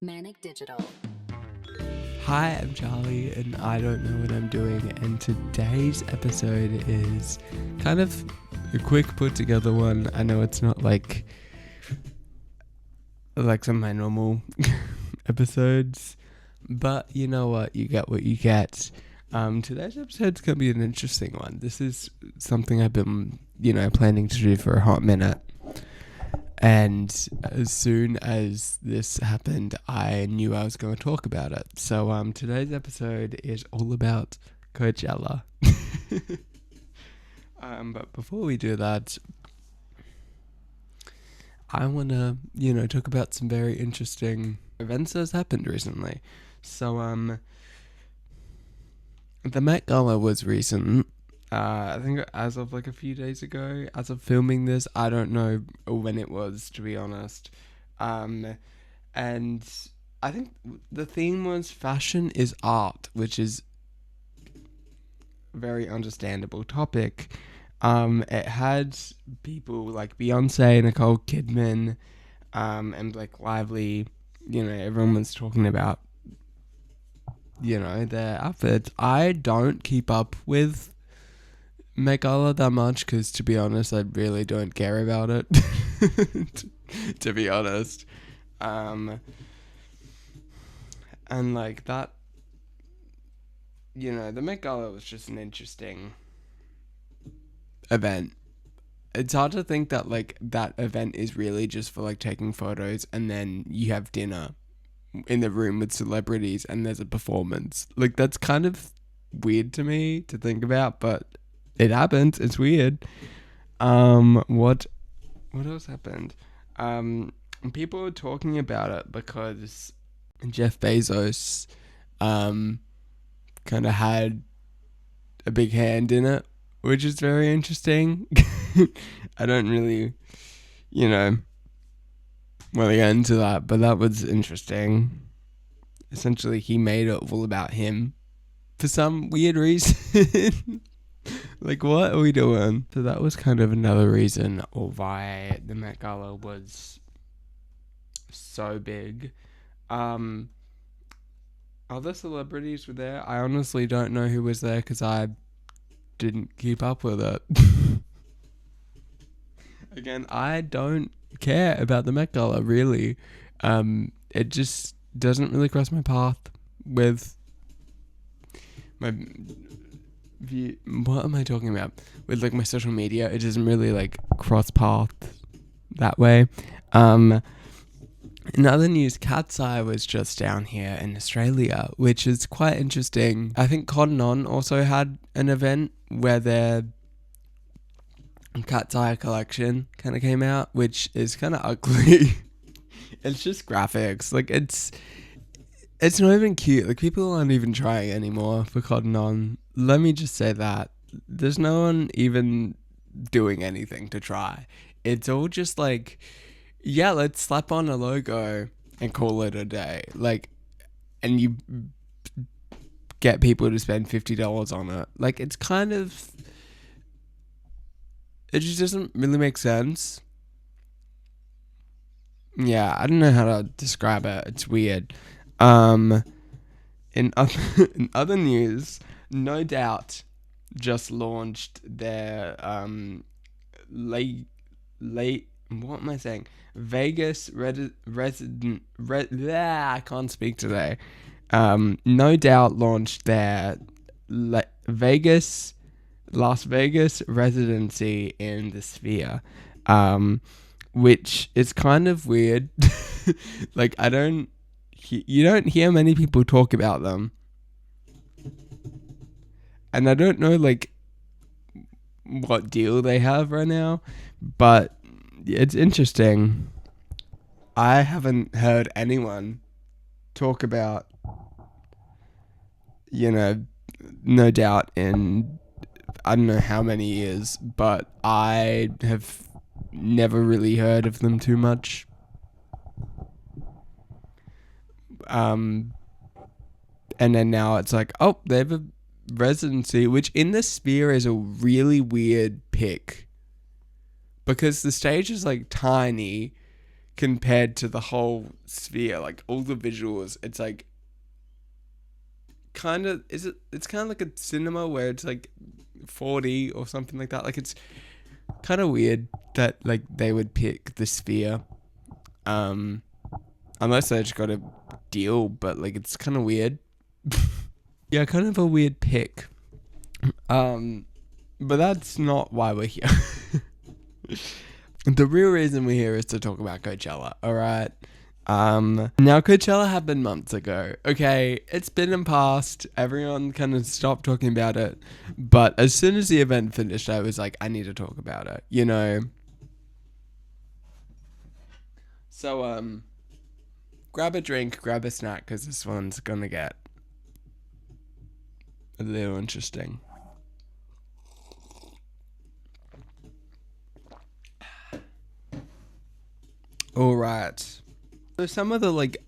Manic Digital. Hi, I'm Charlie, and I don't know what I'm doing. And today's episode is kind of a quick put together one. I know it's not like some of my normal episodes, but you know what? You get what you get. Today's episode's gonna be an interesting one. This is something I've been, planning to do for a hot minute. And as soon as this happened, I knew I was going to talk about it. So today's episode is all about Coachella. But before we do that, I want to, talk about some very interesting events that's happened recently. So the Met Gala was recent. I think as of like a few days ago, as of filming this, I don't know when it was, to be honest. And I think the theme was fashion is art, which is a very understandable topic. It had people like Beyonce, Nicole Kidman, and Blake Lively. Everyone was talking about, their outfits. I don't keep up with Met Gala that much because, to be honest, I really don't care about it. to be honest, and like that, the Met Gala was just an interesting event. It's hard to think that like that event is really just for like taking photos and then you have dinner in the room with celebrities and there's a performance. Like that's kind of weird to me to think about, but it happens. It's weird. What else happened? People were talking about it because Jeff Bezos, kind of had a big hand in it, which is very interesting. I don't really, want to get into that, but that was interesting. Essentially, he made it all about him for some weird reason. Like, what are we doing? So that was kind of another reason why the Met Gala was so big. Other celebrities were there. I honestly don't know who was there because I didn't keep up with it. Again, I don't care about the Met Gala, really. It just doesn't really cross my path with my view. What am I talking about? With like my social media, it doesn't really like cross path that way. In other news, Cat's Eye was just down here in Australia, which is quite interesting. I think Cotton On also had an event where their Cat's Eye collection kind of came out, which is kind of ugly. It's just graphics. Like it's not even cute. Like people aren't even trying anymore for Cotton On. Let me just say that. There's no one even doing anything to try. It's all just like, yeah, let's slap on a logo and call it a day. Like, and you get people to spend $50 on it. Like, it's kind of, it just doesn't really make sense. Yeah, I don't know how to describe it. It's weird. In other, in other news, No Doubt just launched their late what am I saying? Vegas resident I can't speak today. No Doubt launched their Las Vegas residency in the Sphere, which is kind of weird. Like you don't hear many people talk about them, and I don't know like what deal they have right now, but it's interesting. I haven't heard anyone talk about, No Doubt in I don't know how many years, but I have never really heard of them too much. And then now it's like, oh, they have a residency, which in the Sphere is a really weird pick because the stage is like tiny compared to the whole sphere, like all the visuals. It's like it's kind of like a cinema where it's like 4D or something like that. Like it's kind of weird that like they would pick the sphere, unless they just got a deal, but like it's kind of weird. Yeah, kind of a weird pick. But that's not why we're here. The real reason we're here is to talk about Coachella, alright? Now Coachella happened months ago. Okay, it's been in past. Everyone kind of stopped talking about it. But as soon as the event finished, I was like, I need to talk about it, you know? So, grab a drink, grab a snack, because this one's gonna get a little interesting. Alright. So some of the like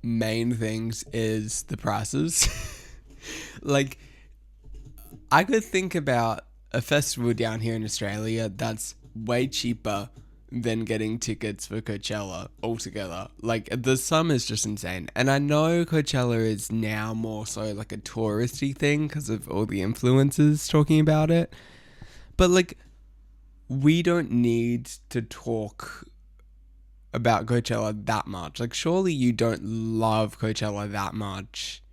main things is the prices. Like I could think about a festival down here in Australia that's way cheaper than getting tickets for Coachella altogether. Like the sum is just insane. And I know Coachella is now more so like a touristy thing because of all the influencers talking about it. But like we don't need to talk about Coachella that much. Like surely you don't love Coachella that much.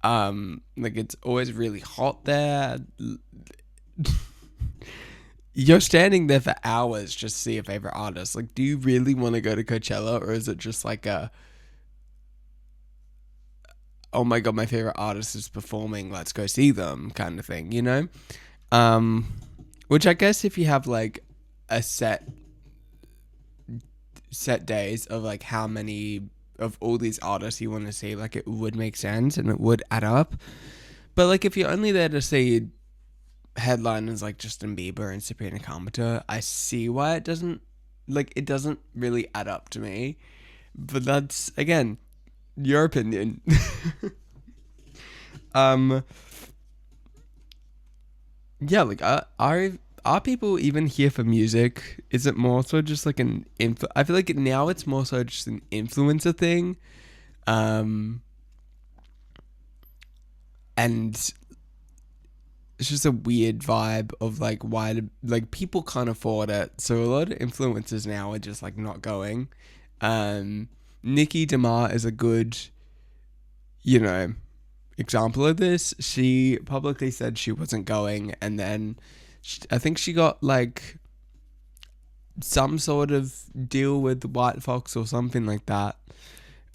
Like it's always really hot there. You're standing there for hours just to see your favorite artist. Like, do you really want to go to Coachella, or is it just like a, oh my god, my favorite artist is performing, let's go see them kind of thing, you know? Which I guess if you have like a set days of like how many of all these artists you want to see, like it would make sense and it would add up. But like if you're only there to see headliners like Justin Bieber and Sabrina Carpenter, I see why it doesn't really add up to me. But that's again your opinion. Yeah, like are people even here for music? Is it more so just like I feel like now it's more so just an influencer thing. And it's just a weird vibe of like like people can't afford it. So a lot of influencers now are just like not going. Nikki DeMar is a good, you know, example of this. She publicly said she wasn't going, and then I think she got like some sort of deal with White Fox or something like that,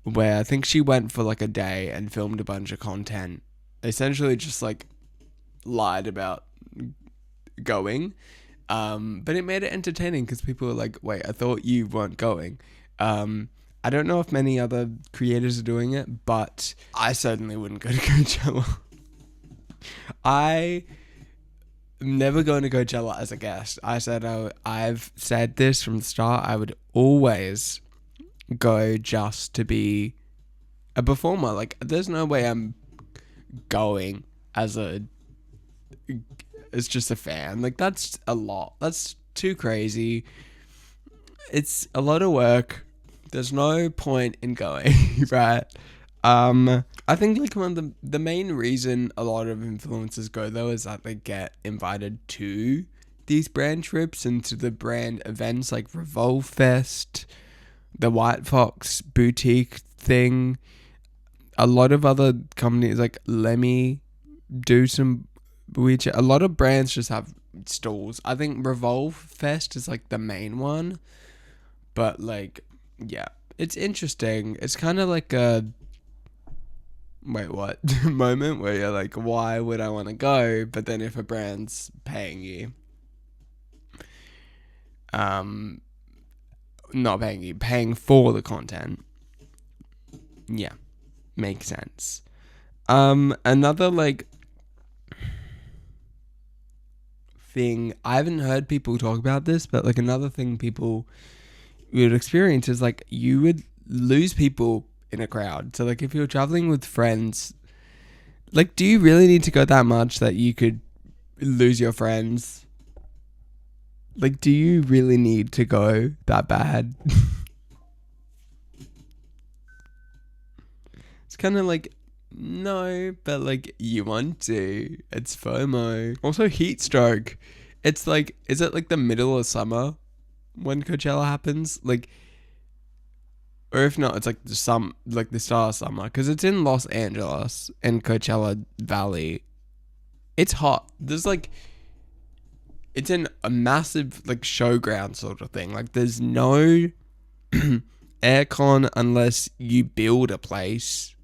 where I think she went for like a day and filmed a bunch of content, essentially just like lied about going, but it made it entertaining because people were like, wait, I thought you weren't going. I don't know if many other creators are doing it, but I certainly wouldn't go to Coachella. I'm never going to Coachella as a guest. I've said this from the start. I would always go just to be a performer. Like, there's no way I'm going as just a fan. Like, that's a lot. That's too crazy. It's a lot of work. There's no point in going, right? I think like one of the main reason a lot of influencers go though is that they get invited to these brand trips and to the brand events like Revolve Fest, the White Fox boutique thing. A lot of other companies like Lemmy do some a lot of brands just have stalls. I think Revolve Fest is like the main one, but like yeah, it's interesting. It's kind of like a wait, what? Moment where you're like, why would I want to go? But then if a brand's paying you, not paying you, paying for the content, yeah, makes sense. Another like thing, I haven't heard people talk about this, but like another thing people would experience is like you would lose people in a crowd. So like if you're traveling with friends, like do you really need to go that much that you could lose your friends? Like do you really need to go that bad? It's kind of like, no, but like you want to. It's FOMO. Also, heat stroke. It's like, is it like the middle of summer when Coachella happens? Like, or if not, it's like the start of summer, because it's in Los Angeles and Coachella Valley. It's hot. There's like, it's in a massive like showground sort of thing. Like, there's no aircon unless you build a place.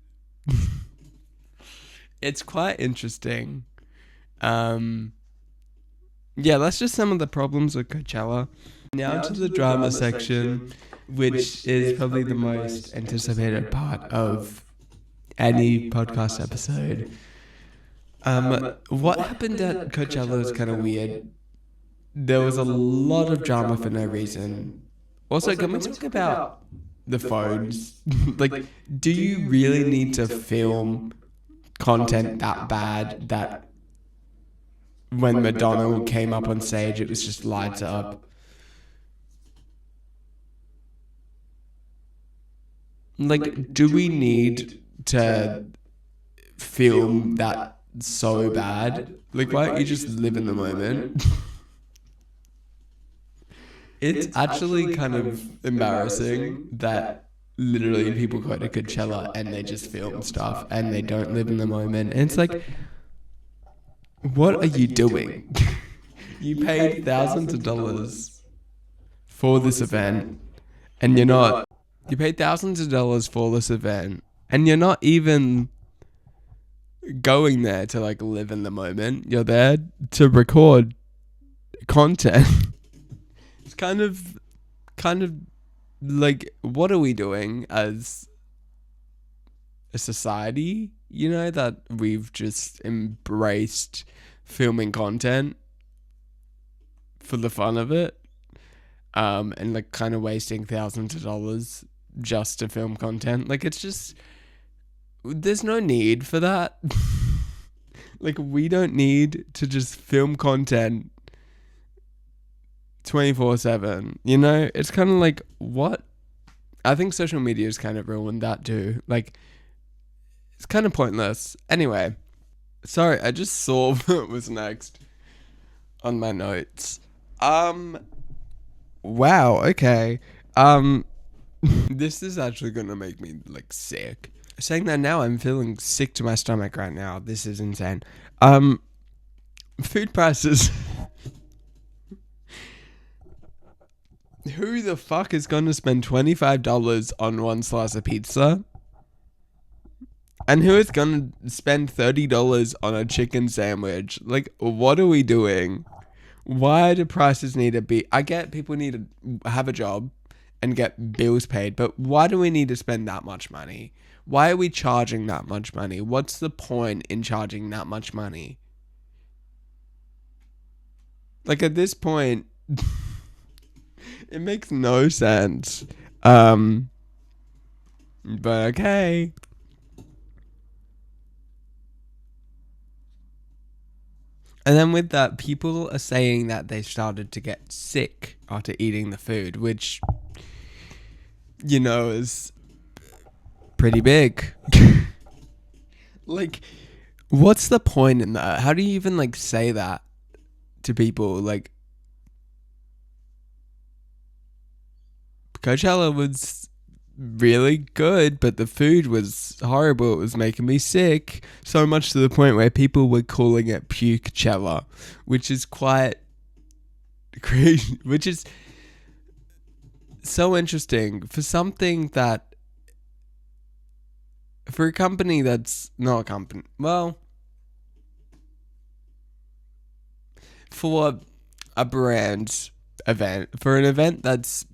It's quite interesting. Yeah, that's just some of the problems with Coachella. Now to the drama section, which is probably the most anticipated part of any podcast episode. What happened at Coachella was kind of weird. There was a lot of drama for no reason. Also, can we talk about the phones? Like, do you really need to film content that bad that when Madonna came up on stage, it was just lights up? Like, do we need to film that so bad? Like, why don't you just live in the moment? It's actually kind of embarrassing that literally people go to Coachella and they just film stuff and they don't live in the moment. And it's like, what are you doing? You paid thousands of dollars for this event and you're not. You paid thousands of dollars for this event and you're not even going there to like live in the moment. You're there to record content. It's kind of like, what are we doing as a society? You know, that we've just embraced filming content for the fun of it, and like kind of wasting thousands of dollars just to film content. Like, it's just, there's no need for that. Like, we don't need to just film content 24/7, you know? It's kind of like, what? I think social media has kind of ruined that too. Like, it's kind of pointless. Anyway, sorry, I just saw what was next on my notes. Wow, okay. This is actually gonna make me like sick. Saying that now, I'm feeling sick to my stomach right now. This is insane. Food prices. Who the fuck is going to spend $25 on one slice of pizza? And who is going to spend $30 on a chicken sandwich? Like, what are we doing? Why do prices need to be... I get people need to have a job and get bills paid, but why do we need to spend that much money? Why are we charging that much money? What's the point in charging that much money? Like, at this point... It makes no sense. But okay. And then with that, people are saying that they started to get sick after eating the food, which, you know, is pretty big. Like, what's the point in that? How do you even, like, say that to people? Like, Coachella was really good, but the food was horrible. It was making me sick. So much to the point where people were calling it Pukechella, which is quite crazy, which is so interesting for something that, for a company that's not a company, well, for a brand event, for an event that's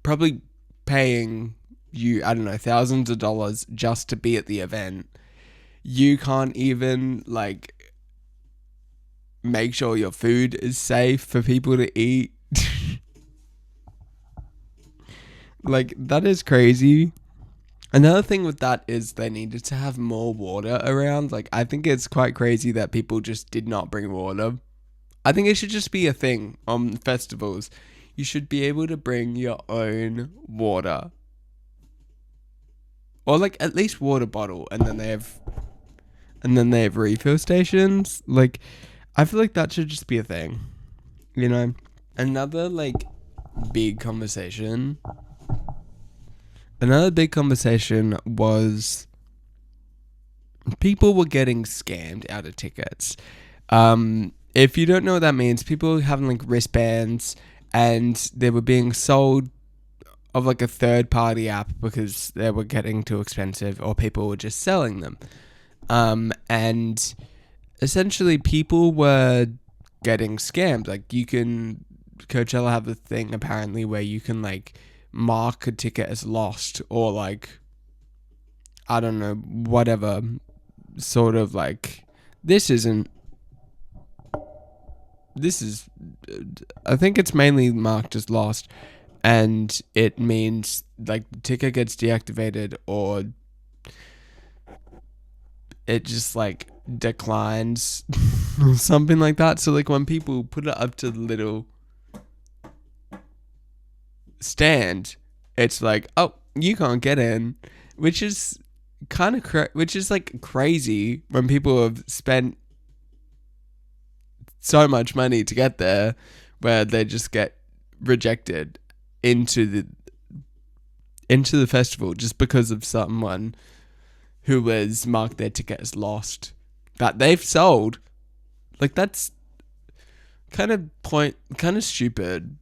probably paying you, I don't know, thousands of dollars just to be at the event, you can't even like make sure your food is safe for people to eat. Like, that is crazy. Another thing with that is they needed to have more water around. Like, I think it's quite crazy that people just did not bring water. I think it should just be a thing on festivals. You should be able to bring your own water. or like at least water bottle, and then they have refill stations. Like, I feel like that should just be a thing, you know. Another like big conversation. Another big conversation was people were getting scammed out of tickets. If you don't know what that means, people were having like wristbands and they were being sold of like a third party app because they were getting too expensive or people were just selling them. And essentially people were getting scammed. Like Coachella have a thing apparently where you can like mark a ticket as lost or like, I don't know, whatever sort of like, this isn't, this is, I think it's mainly marked as lost, and it means like the ticket gets deactivated or it just like declines or something like that. So like when people put it up to the little stand, it's like, oh, you can't get in, which is kind of which is like crazy when people have spent so much money to get there, where they just get rejected into the festival just because of someone who has marked their ticket as lost that they've sold. Like, that's kind of stupid.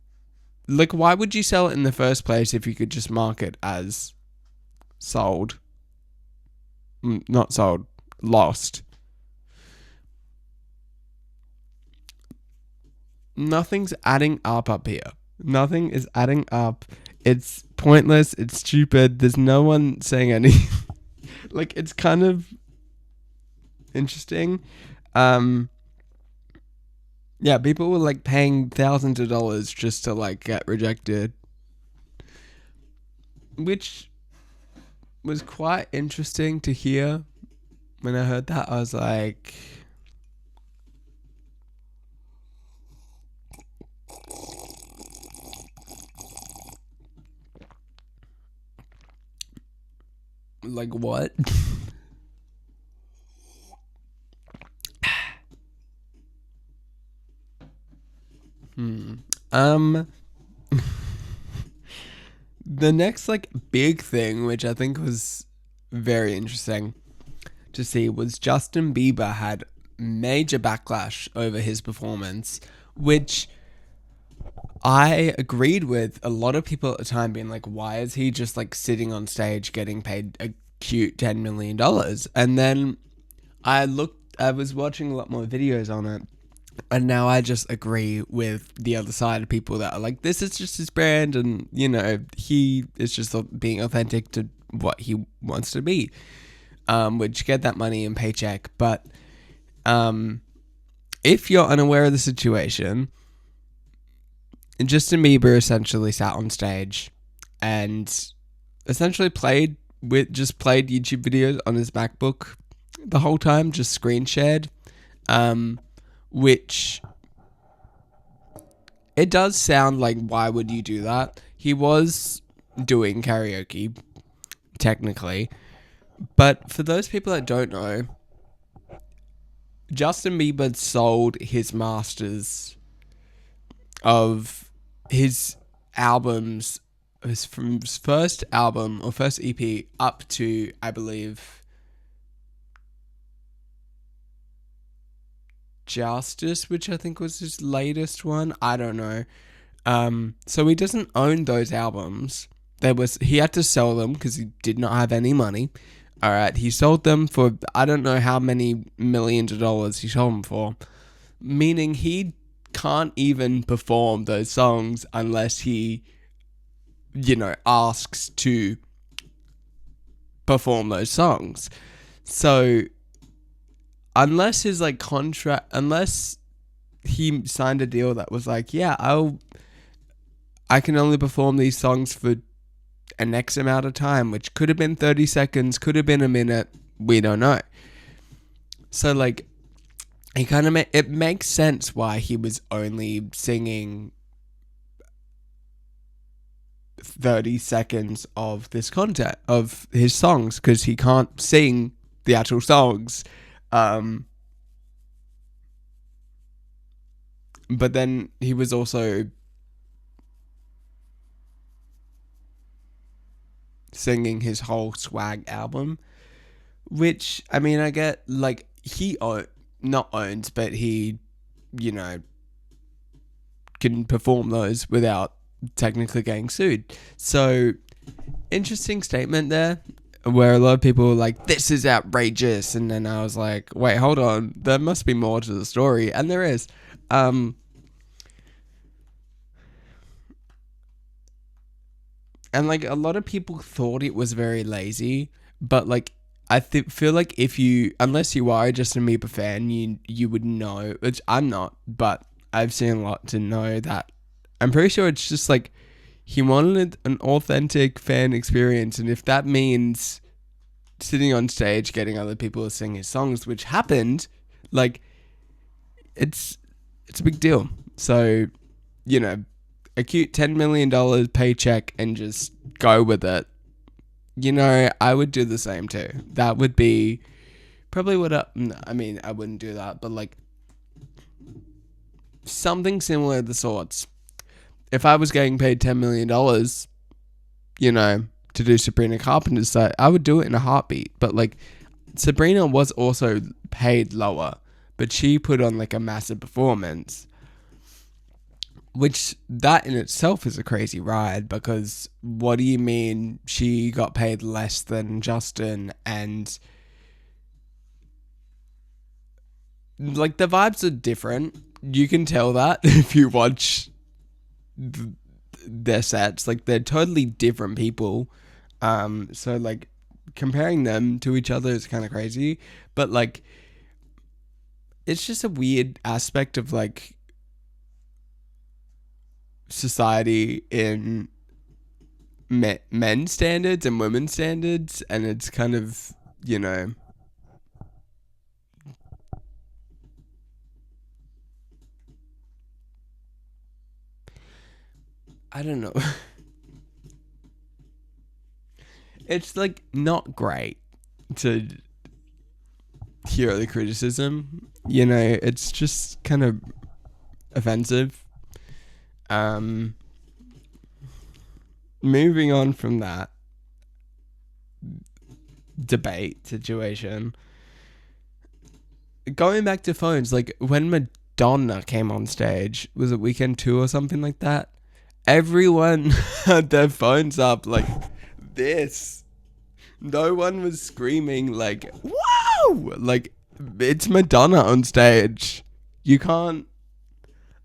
Like, why would you sell it in the first place if you could just mark it as sold? Not sold, lost. Nothing's adding up here. Nothing is adding up. It's pointless. It's stupid. There's no one saying anything. Like, it's kind of interesting. Yeah, people were like paying thousands of dollars just to like get rejected, which was quite interesting to hear. When I heard that, I was like, what? The next like big thing, which I think was very interesting to see, was Justin Bieber had major backlash over his performance, which I agreed with a lot of people at the time, being like, why is he just like sitting on stage getting paid a cute $10 million? And then I was watching a lot more videos on it, and now I just agree with the other side of people that are like, this is just his brand, and you know, he is just being authentic to what he wants to be, which get that money and paycheck. But if you're unaware of the situation, Justin Bieber essentially sat on stage and essentially played YouTube videos on his MacBook the whole time, just screen shared, which it does sound like, why would you do that? He was doing karaoke, technically, but for those people that don't know, Justin Bieber sold his masters of his albums, from his first album or first EP up to, I believe, Justice, which I think was his latest one. I don't know. So he doesn't own those albums. He had to sell them because he did not have any money. All right, he sold them for, I don't know how many millions of dollars he sold them for, meaning he can't even perform those songs unless he, asks to perform those songs. So unless his unless he signed a deal that was like, yeah, I can only perform these songs for an X amount of time, which could have been 30 seconds, could have been a minute, we don't know. So like, it makes sense why he was only singing 30 seconds of this content of his songs because he can't sing the actual songs. But then he was also singing his whole Swag album, which, I mean, I get, like, not owns, but he, you know, can perform those without technically getting sued. So, interesting statement there, where a lot of people were like, this is outrageous. And then I was like, wait, hold on. There must be more to the story. And there is. And like a lot of people thought it was very lazy, but like feel like if you, unless you are just a Amoeba fan, you would know. Which I'm not, but I've seen a lot to know that. I'm pretty sure it's just like he wanted an authentic fan experience, and if that means sitting on stage getting other people to sing his songs, which happened, like it's a big deal. So, you know, a cute $10 million paycheck and just go with it. You know, I would do the same too. That would be probably what I mean, I wouldn't do that, but like something similar of the sorts. If I was getting paid $10 million, you know, to do Sabrina Carpenter's set, I would do it in a heartbeat. But like Sabrina was also paid lower, but she put on like a massive performance. Which, that in itself is a crazy ride, because what do you mean she got paid less than Justin? And like the vibes are different. You can tell that if you watch their sets. Like they're totally different people. So like comparing them to each other is kind of crazy. But like it's just a weird aspect of like society in men's standards and women's standards, and it's kind of, you know, I don't know. It's like not great to hear the criticism, you know, it's just kind of offensive. Moving on from that debate situation, going back to phones, like when Madonna came on stage, was it Weekend 2 or something like that? Everyone had their phones up like this. No one was screaming like, wow! Like, it's Madonna on stage. You can't,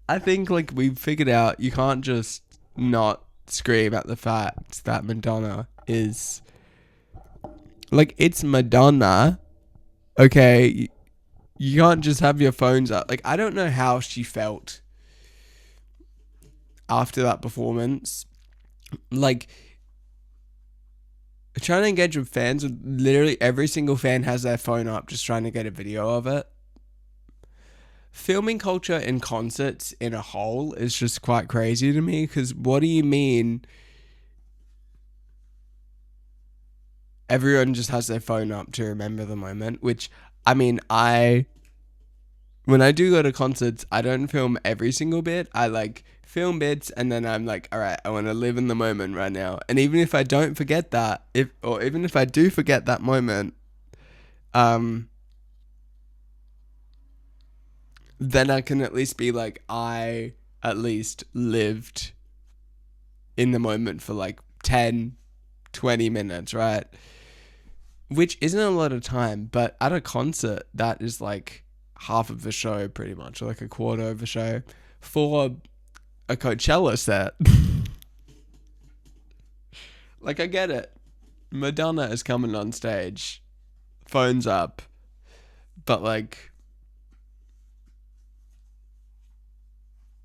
I think like we've figured out you can't just not scream at the fact that Madonna is, like, it's Madonna. Okay, you can't just have your phones up. Like, I don't know how she felt after that performance. Like, trying to engage with fans, literally every single fan has their phone up just trying to get a video of it. Filming culture in concerts in a whole is just quite crazy to me, because what do you mean everyone just has their phone up to remember the moment? Which, I mean, when I do go to concerts, I don't film every single bit. I like film bits, and then I'm like, all right, I want to live in the moment right now. And even if I don't forget that, even if I do forget that moment, then I can at least be like, I at least lived in the moment for like 10, 20 minutes, right? Which isn't a lot of time, but at a concert, that is like half of the show pretty much, or like a quarter of the show. For a Coachella set, like, I get it. Madonna is coming on stage, phones up, but like,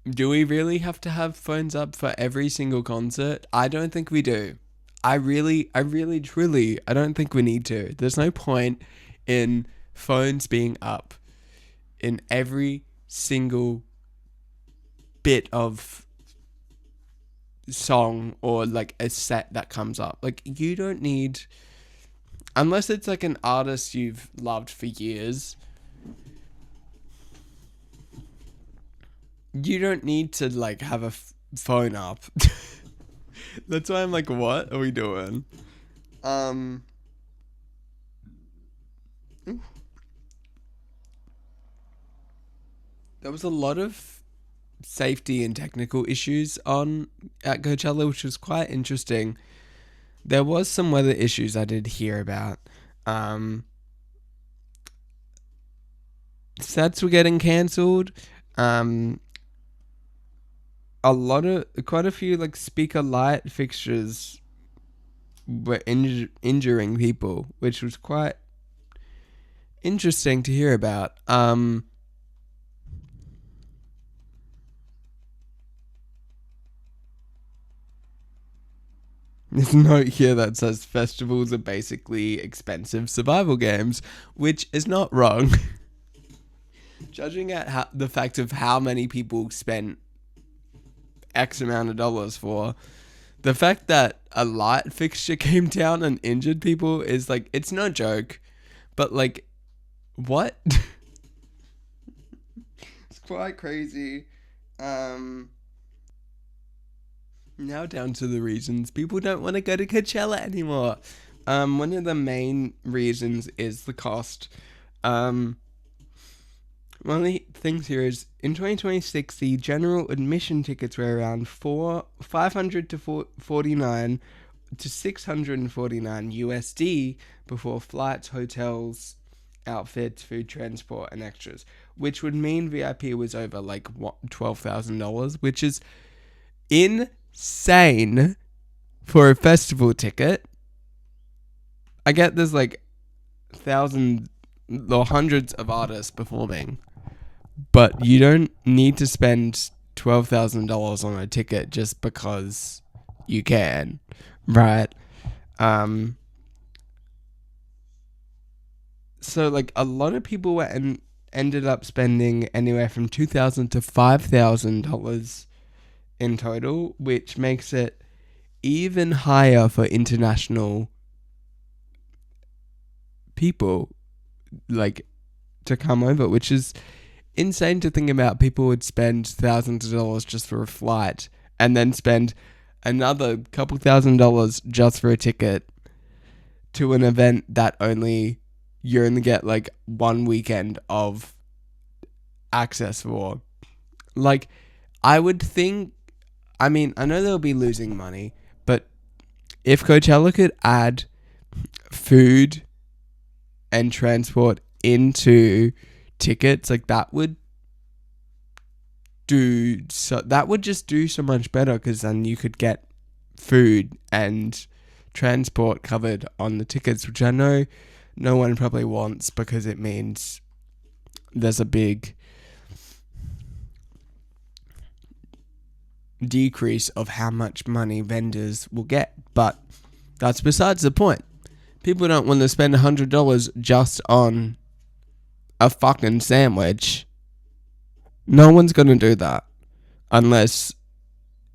do we really have to have phones up for every single concert? I don't think we do. I really, truly, I don't think we need to. There's no point in phones being up in every single bit of song or like a set that comes up. Like, you don't need, unless it's like an artist you've loved for years, you don't need to like have a phone up. That's why I'm like, what are we doing? There was a lot of safety and technical issues on at Coachella, which was quite interesting. There was some weather issues I did hear about. Sets were getting cancelled. Quite a few like speaker light fixtures were injuring people, which was quite interesting to hear about. There's a note here that says festivals are basically expensive survival games, which is not wrong. Judging at the fact of how many people spent X amount of dollars for, the fact that a light fixture came down and injured people is like, it's no joke. But like, what? It's quite crazy. Now down to the reasons people don't want to go to Coachella anymore. One of the main reasons is the cost. One of the things here is in 2026, the general admission tickets were around 500 to 49 to 649 USD before flights, hotels, outfits, food, transport, and extras, which would mean VIP was over like $12,000, which is insane for a festival ticket. I get there's like thousands or hundreds of artists performing, but you don't need to spend $12,000 on a ticket just because you can, right? So like a lot of people were ended up spending anywhere from $2,000 to $5,000 in total, which makes it even higher for international people like to come over, which is insane to think about. People would spend thousands of dollars just for a flight and then spend another couple $1,000s just for a ticket to an event that you only get like one weekend of access for. Like, I would think, I mean, I know they'll be losing money, but if Coachella could add food and transport into tickets, like that would just do so much better, because then you could get food and transport covered on the tickets, which I know no one probably wants, because it means there's a big decrease of how much money vendors will get. But that's besides the point. People don't want to spend $100 just on a fucking sandwich. No one's going to do that unless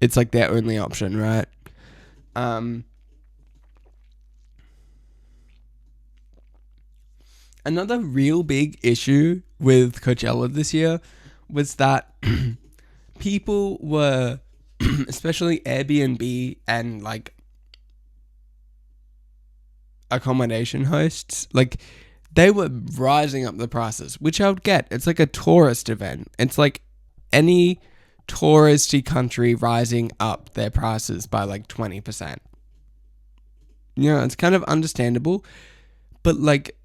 it's like their only option, right? Another real big issue with Coachella this year was that people were, especially Airbnb and like accommodation hosts, like they were rising up the prices, which I would get. It's like a tourist event. It's like any touristy country rising up their prices by like 20%. You know, it's kind of understandable, but like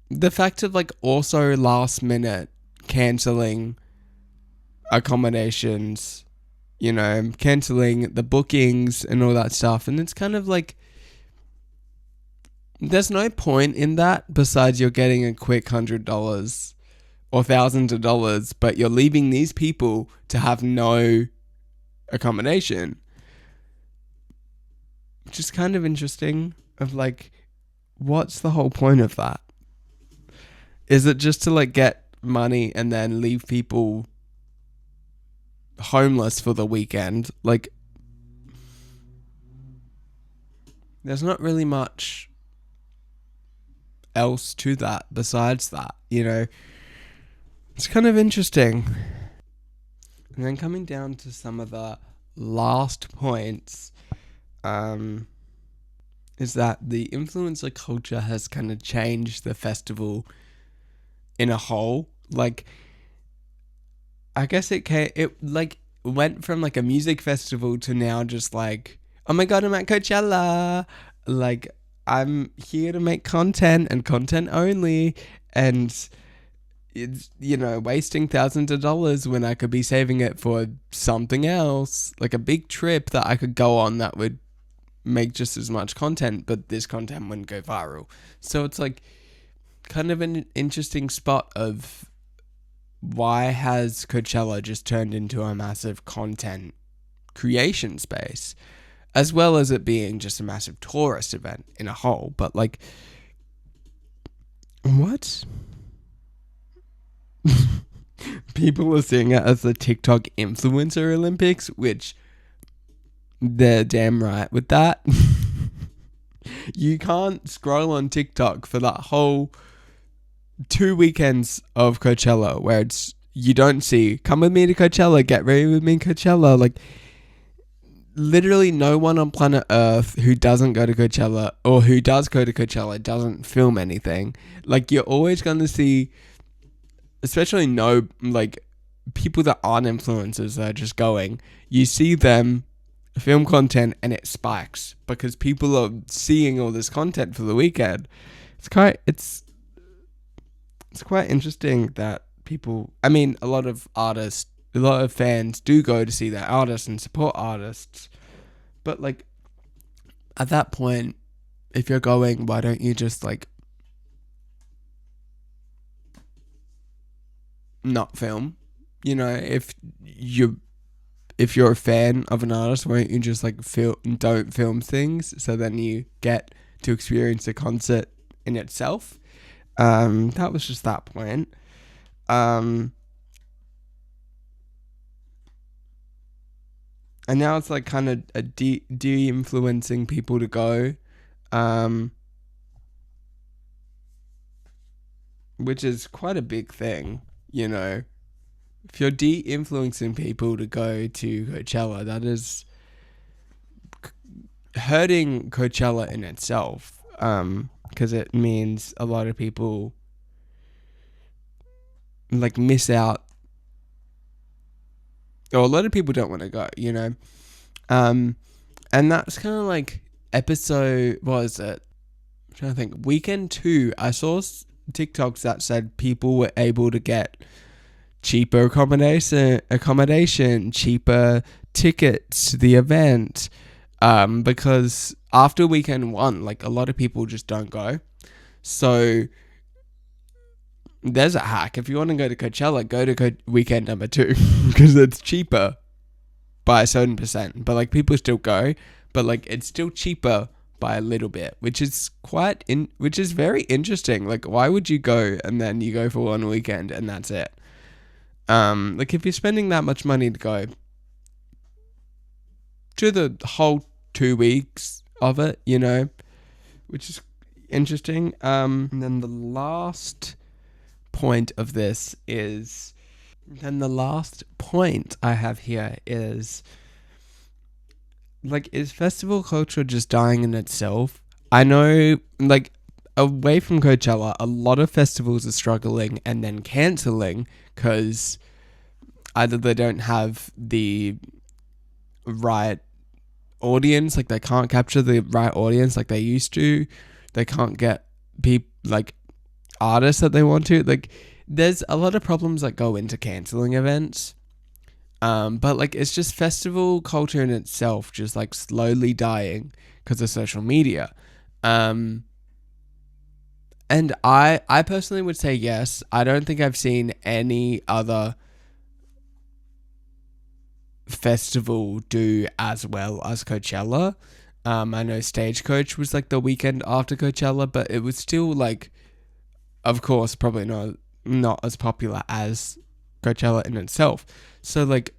the fact of like also last minute cancelling accommodations, you know, cancelling the bookings and all that stuff, and it's kind of like there's no point in that besides you're getting a quick $100 or thousands of dollars, but you're leaving these people to have no accommodation, which is kind of interesting. Of like, what's the whole point of that? Is it just to like get money and then leave people homeless for the weekend. Like, there's not really much else to that besides that, you know. It's kind of interesting. And then coming down to some of the last points, is that the influencer culture has kind of changed the festival in a whole. Like, I guess it like went from like a music festival to now just like, oh my god, I'm at Coachella. Like, I'm here to make content and content only, and it's, you know, wasting thousands of dollars when I could be saving it for something else, like a big trip that I could go on that would make just as much content, but this content wouldn't go viral. So it's like kind of an interesting spot of why has Coachella just turned into a massive content creation space, as well as it being just a massive tourist event in a whole. But like, what? People are seeing it as the TikTok influencer Olympics, which they're damn right with that. You can't scroll on TikTok for that whole 2 weekends of Coachella where it's, you don't see, come with me to Coachella, get ready with me Coachella. Like, literally no one on planet Earth who doesn't go to Coachella, or who does go to Coachella, doesn't film anything. Like, you're always going to see, especially like people that aren't influencers that are just going, you see them film content and it spikes because people are seeing all this content for the weekend. It's quite interesting that people, I mean, a lot of fans do go to see their artists and support artists, but like, at that point, if you're going, why don't you just like not film? You know, if you're a fan of an artist, why don't you just like don't film things, so then you get to experience the concert in itself. That was just that point. And now it's like kind of a de-influencing people to go, which is quite a big thing, you know. If you're de-influencing people to go to Coachella, that is hurting Coachella in itself, because it means a lot of people like miss out, or a lot of people don't want to go, you know. And that's kind of like episode, what was it? I'm trying to think. Weekend 2, I saw TikToks that said people were able to get cheaper accommodation, cheaper tickets to the event, because after weekend 1, like, a lot of people just don't go. So there's a hack. If you want to go to Coachella, go to weekend number 2 because it's cheaper by a certain percent. But like, people still go, but like, it's still cheaper by a little bit, which is very interesting. Like, why would you go and then you go for one weekend and that's it? Like, if you're spending that much money to go to the whole 2 weeks of it, you know, which is interesting. And then the last point I have here is, like, is festival culture just dying in itself? I know, like, away from Coachella, a lot of festivals are struggling and then cancelling because either they don't have the right audience, like they can't capture the right audience like they used to, they can't get people, like, artists that they want to. Like, there's a lot of problems that go into cancelling events. But like, it's just festival culture in itself just like slowly dying because of social media. And I personally would say yes. I don't think I've seen any other festival do as well as Coachella. I know Stagecoach was like the weekend after Coachella, but it was still like, of course, probably not as popular as Coachella in itself. So like,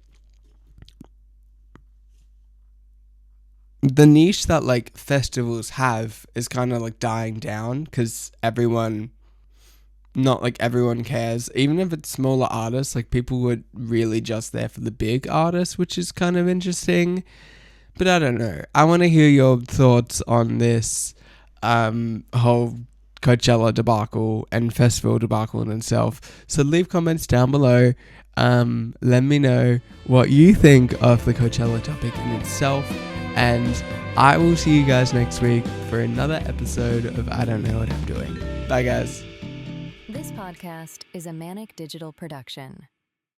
the niche that like festivals have is kind of like dying down because not like everyone cares. Even if it's smaller artists, like people were really just there for the big artists, which is kind of interesting. But I don't know. I want to hear your thoughts on this whole Coachella debacle and festival debacle in itself. So leave comments down below. Let me know what you think of the Coachella topic in itself. And I will see you guys next week for another episode of I Don't Know What I'm Doing. Bye, guys. This podcast is a Manic Digital production.